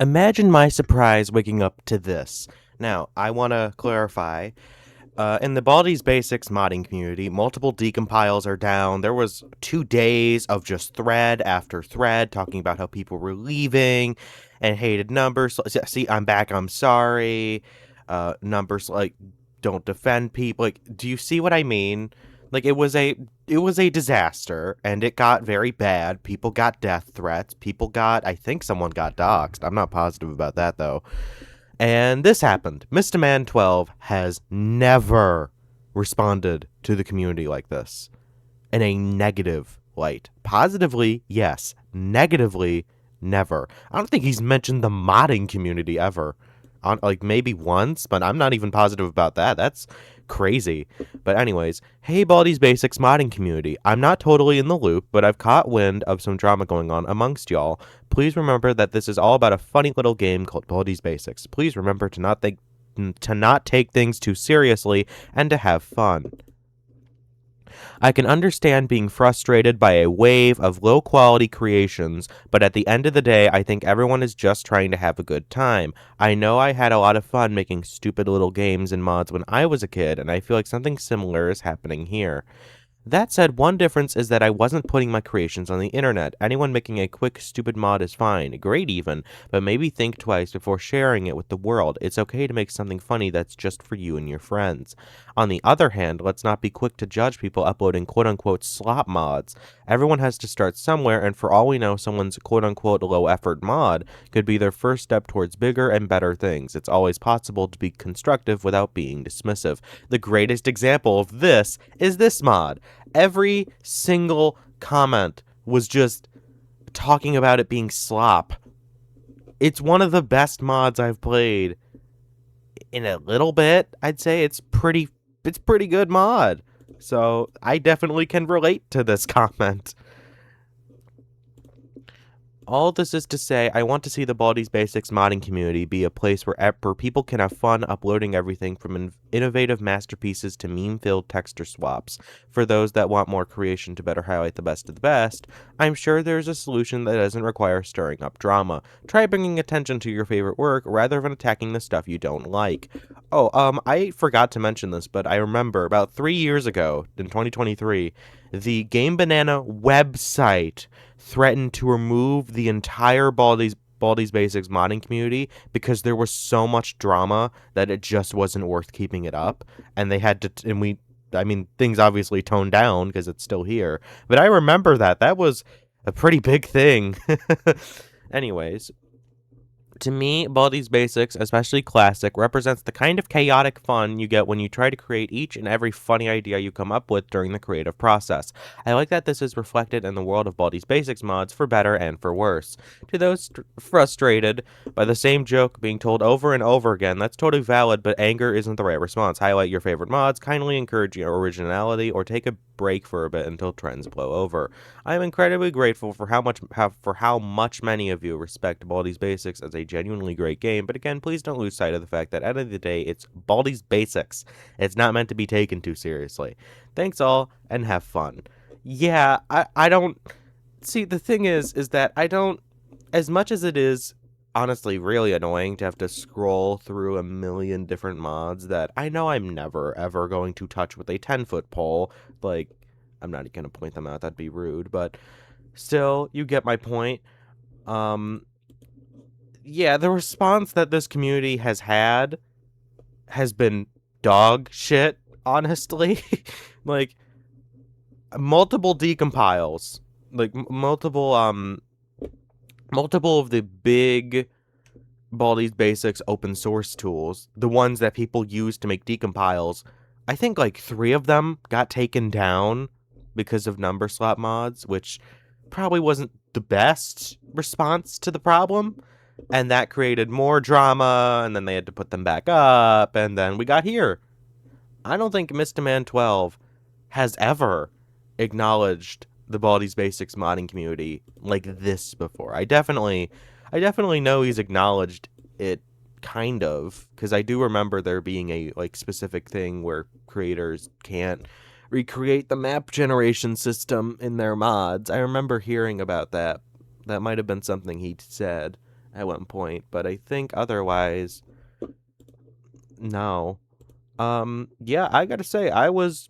Imagine my surprise waking up to this. Now, I want to clarify. In the Baldi's Basics modding community, multiple decompiles are down. There was 2 days of just thread after thread talking about how people were leaving and hated numbers. See, I'm back. I'm sorry. Numbers like don't defend people. Like, do you see what I mean? Like, it was a disaster, and it got very bad. People got death threats. I think someone got doxxed. I'm not positive about that though. And this happened. Mystman12 has never responded to the community like this in a negative light. Positively, yes. Negatively, never. I don't think he's mentioned the modding community ever. Like maybe once, but I'm not even positive about that. That's crazy. But anyways, hey Baldi's Basics modding community. I'm not totally in the loop, but I've caught wind of some drama going on amongst y'all. Please remember that this is all about a funny little game called Baldi's Basics. Please remember to not take things too seriously and to have fun. I can understand being frustrated by a wave of low quality creations, but at the end of the day, I think everyone is just trying to have a good time. I know I had a lot of fun making stupid little games and mods when I was a kid, and I feel like something similar is happening here. That said, one difference is that I wasn't putting my creations on the internet. Anyone making a quick, stupid mod is fine, great even, but maybe think twice before sharing it with the world. It's okay to make something funny that's just for you and your friends. On the other hand, let's not be quick to judge people uploading quote-unquote slop mods. Everyone has to start somewhere, and for all we know, someone's quote-unquote low-effort mod could be their first step towards bigger and better things. It's always possible to be constructive without being dismissive. The greatest example of this is this mod. Every single comment was just talking about it being slop. It's one of the best mods I've played in a little bit. I'd say it's pretty good mod. So I definitely can relate to this comment. All this is to say, I want to see the Baldi's Basics modding community be a place where people can have fun uploading everything from innovative masterpieces to meme-filled texture swaps. For those that want more creation to better highlight the best of the best, I'm sure there's a solution that doesn't require stirring up drama. Try bringing attention to your favorite work rather than attacking the stuff you don't like. Oh, I forgot to mention this, but I remember about 3 years ago, in 2023, the Game Banana website threatened to remove the entire Baldi's Basics modding community because there was so much drama that it just wasn't worth keeping it up, and they had to things obviously toned down because it's still here, but I remember that was a pretty big thing. Anyways, to me, Baldi's Basics, especially Classic, represents the kind of chaotic fun you get when you try to create each and every funny idea you come up with during the creative process. I like that this is reflected in the world of Baldi's Basics mods for better and for worse. To those frustrated by the same joke being told over and over again, that's totally valid, but anger isn't the right response. Highlight your favorite mods, kindly encourage your originality, or take a break for a bit until trends blow over. I am incredibly grateful for how much many of you respect Baldi's Basics as a genuinely great game, but again, please don't lose sight of the fact that at the end of the day, it's Baldi's Basics. It's not meant to be taken too seriously. Thanks all, and have fun. Yeah, I don't... See, the thing is that I don't... As much as it is honestly really annoying to have to scroll through a million different mods that I know I'm never, ever going to touch with a 10-foot pole, like, I'm not going to point them out, that'd be rude, but still, you get my point. Yeah, the response that this community has had has been dog shit, honestly. Like, multiple decompiles, like, multiple of the big Baldi's Basics open source tools, the ones that people use to make decompiles, I think like 3 of them got taken down because of number slot mods, which probably wasn't the best response to the problem. And that created more drama, and then they had to put them back up, and then we got here. I don't think Mystman12 has ever acknowledged the Baldi's Basics modding community like this before. I definitely know he's acknowledged it, kind of, because I do remember there being a like specific thing where creators can't recreate the map generation system in their mods. I remember hearing about that. That might have been something he said. at one point, but I think otherwise, no. Yeah, I gotta say, I was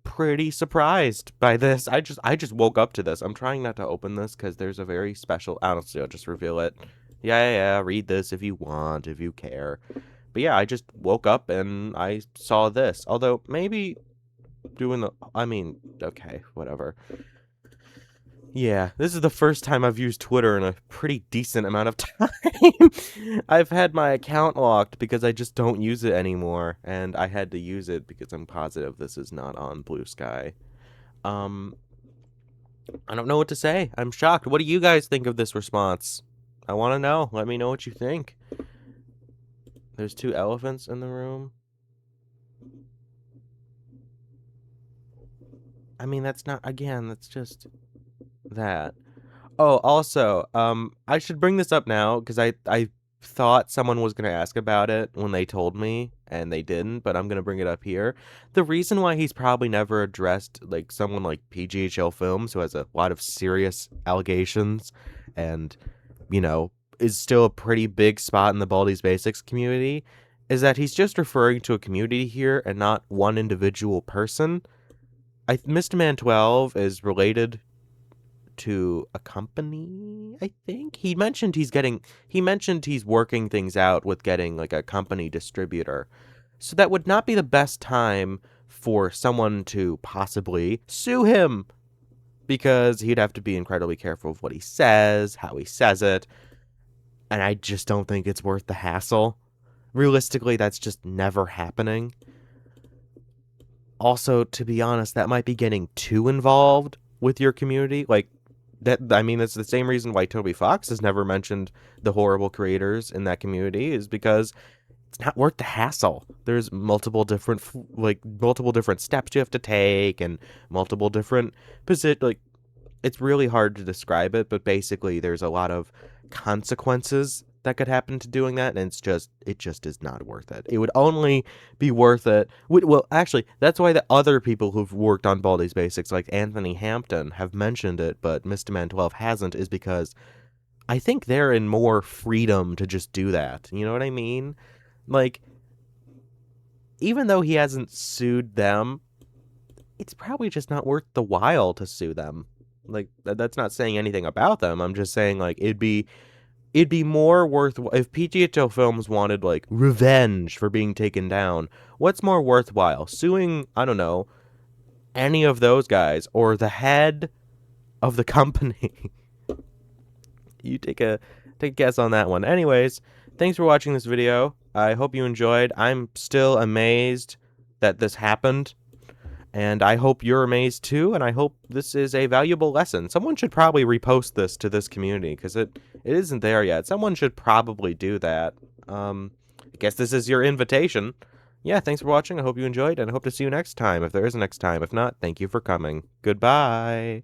pretty surprised by this. I just woke up to this. I'm trying not to open this because there's a very special. Honestly, I'll just reveal it. Yeah. Read this if you want, if you care. But yeah, I just woke up and I saw this. Although maybe doing the. I mean, okay, whatever. Yeah, this is the first time I've used Twitter in a pretty decent amount of time. I've had my account locked because I just don't use it anymore, and I had to use it because I'm positive this is not on Blue Sky. Um, I don't know what to say. I'm shocked. What do you guys think of this response? I want to know. Let me know what you think. There's 2 elephants in the room. I mean, that's not, again, that's just that. Oh, also, I should bring this up now because I thought someone was gonna ask about it when they told me, and they didn't. But I'm gonna bring it up here. The reason why he's probably never addressed like someone like PGHL Films, who has a lot of serious allegations, and is still a pretty big spot in the Baldi's Basics community, is that he's just referring to a community here and not one individual person. Mystman12 is related to a company, I think. He mentioned he's working things out with getting like a company distributor. So that would not be the best time for someone to possibly sue him, because he'd have to be incredibly careful of what he says, how he says it, and I just don't think it's worth the hassle. Realistically, that's just never happening. Also, to be honest, that might be getting too involved with your community. Like, I mean, that's the same reason why Toby Fox has never mentioned the horrible creators in that community, is because it's not worth the hassle. There's multiple different steps you have to take, and multiple different it's really hard to describe it, but basically there's a lot of consequences that could happen to doing that, and it just is not worth it. It would only be worth it. Well, actually, that's why the other people who've worked on Baldi's Basics, like Anthony Hampton, have mentioned it, but Mystman12 hasn't, is because I think they're in more freedom to just do that. You know what I mean? Like, even though he hasn't sued them, it's probably just not worth the while to sue them. Like, that's not saying anything about them. I'm just saying, like, it'd be more worth if PGHL Films wanted like revenge for being taken down. What's more worthwhile, suing, I don't know, any of those guys or the head of the company? You take a guess on that one. Anyways, thanks for watching this video. I hope you enjoyed. I'm still amazed that this happened, and I hope you're amazed too, and I hope this is a valuable lesson. Someone should probably repost this to this community, because it isn't there yet. Someone should probably do that. I guess this is your invitation. Yeah, thanks for watching. I hope you enjoyed, and I hope to see you next time, if there is a next time. If not, thank you for coming. Goodbye.